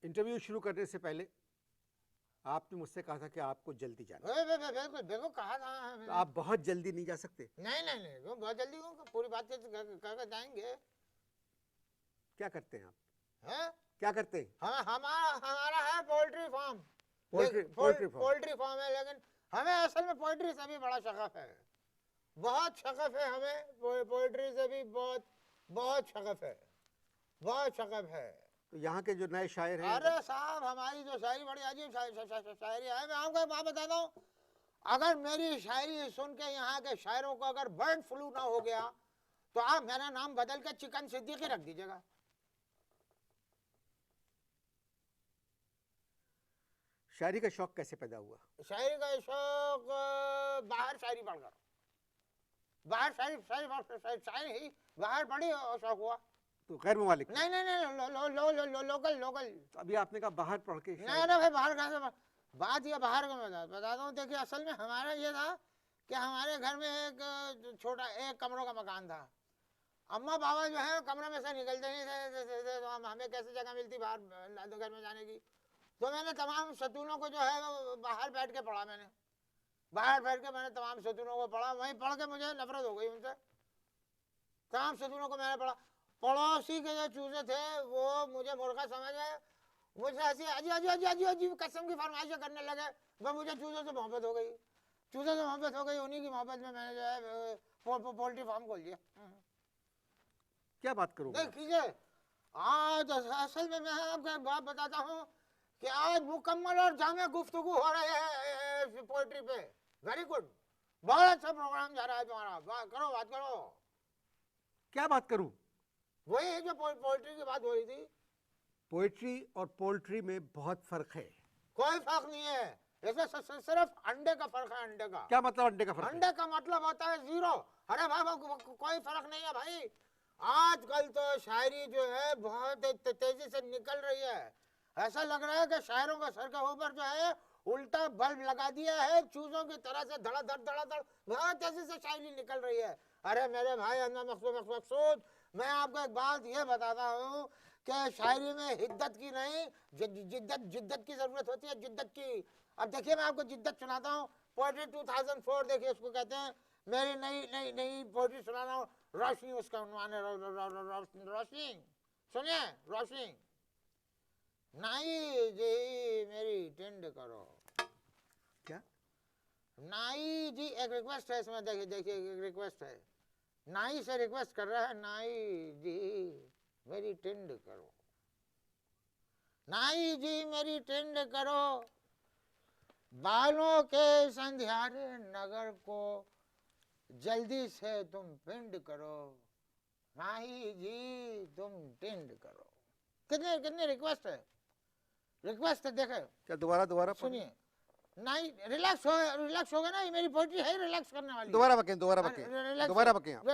Interview शुरू करने से पहले आपने मुझसे कहा था कि आपको जल्दी जाना है। बिल्कुल देखो कहा था तो आप बहुत जल्दी नहीं जा सकते। नहीं वो बहुत जल्दी हो पूरी बात कर जाएंगे। क्या करते हैं आप? हैं? क्या करते हैं? हमारा है पोल्ट्री फार्म। पोल्ट्री फार्म है, लेकिन हमें असल में पोल्ट्री से भी बड़ा शगफ है, बहुत शगफ है हमें पोल्ट्री से भी बहुत शगफ है, बहुत शगफ है। तो यहाँ के जो नए शायर हैं, अरे साहब हमारी जो शायरी बड़ी अजीब शायरी है। मैं आपको एक बात बताता हूँ, अगर मेरी शायरी सुन के यहाँ के शायरों को अगर बर्ड फ्लू ना हो गया तो आप मेरा नाम बदल के चिकन सिद्दीकी रख दीजिएगा। शायरी का शौक कैसे पैदा हुआ? शायरी का शौक बाहर शायरी पढ़कर, बाहर शायरी ही बाहर पढ़ी शौक हुआ। तो गैर मुमालिक? नहीं लोकल। अभी आपने कहा बाहर पढ़ के। नहीं भाई बाहर का बात ये बाहर का बताता हूँ। देखिए असल में हमारा ये था कि हमारे घर में एक छोटा एक कमरों का मकान था। अम्मा बाबा जो है कमरे में से निकलते नहीं थे, तो हमें कैसे जगह मिलती बाहर घर में जाने की। तो मैंने तमाम सतूनों को जो है बाहर बैठ के पढ़ा। बाहर बैठ के मैंने तमाम सतूनों को पढ़ा। वहीं पढ़ के मुझे नफरत हो गई उनसे। तमाम सतूनों को मैंने पढ़ा। पड़ोसी के जो चूजे थे वो मुझे मूर्खा समझे, मुझे ऐसी अजीब कसम की फरमाइशें करने लगे। वह मुझे चूजों से मोहब्बत हो गई, उन्हीं की मोहब्बत में मैंने जो है पोल्ट्री फार्म खोल दिया। क्या बात करूं? देखिए आज असल में मैं आपको एक बात बताता हूँ कि आज मुकम्मल और जामे गुफ्तगू हो रहे हैं पोल्ट्री पे। वेरी गुड, बहुत अच्छा प्रोग्राम जा रहा है तुम्हारा। बात करो। क्या बात करूं? वही है जो पोल्ट्री की बात हो रही थी। पोएट्री और पोल्ट्री में बहुत फर्क है। कोई फर्क नहीं है, ऐसे सिर्फ अंडे का फर्क है। अंडे का क्या मतलब? अंडे का फर्क? अंडे का मतलब होता है जीरो। अरे भाई कोई फर्क नहीं है भाई। आजकल तो शायरी जो है बहुत तेजी से निकल रही है। ऐसा लग रहा है कि शायरों का सर के ऊपर जो है उल्टा बल्ब लगा दिया है, चूजों की तरह से धड़ाधड़ बहुत तेजी से शायरी निकल रही है। अरे मेरे भाई मकसूद, मैं आपको एक बात ये बताता हूँ कि शायरी में हिद्दत की नहीं जिद्दत की जरूरत होती है, जिद्दत की। अब देखिए मैं आपको जिद्दत सुनाता हूँ। पोएट्री 2004 देखिए, उसको कहते हैं मेरी नई पोएट्री सुना रहा हूँ। रोशनी उसका उन्वान है। रोशनी सुनिए, रोशनी। नाई जी मेरी टेंड करो। क्या? नाई जी एक रिक्वेस्ट है इसमें। देखिए एक रिक्वेस्ट है, नाई से रिक्वेस्ट कर रहा है, नाई जी मेरी टेंड करो, नाई जी मेरी टेंड करो, बालों के संध्यारे नगर को जल्दी से तुम पिंड करो, नाई जी तुम टेंड करो। कितने रिक्वेस्ट है, देखे। क्या दोबारा सुनिए, नहीं रिलैक्स हो गया ना, ये मेरी पोएट्री है रिलैक्स करने वाली। दोबारा बकें आप।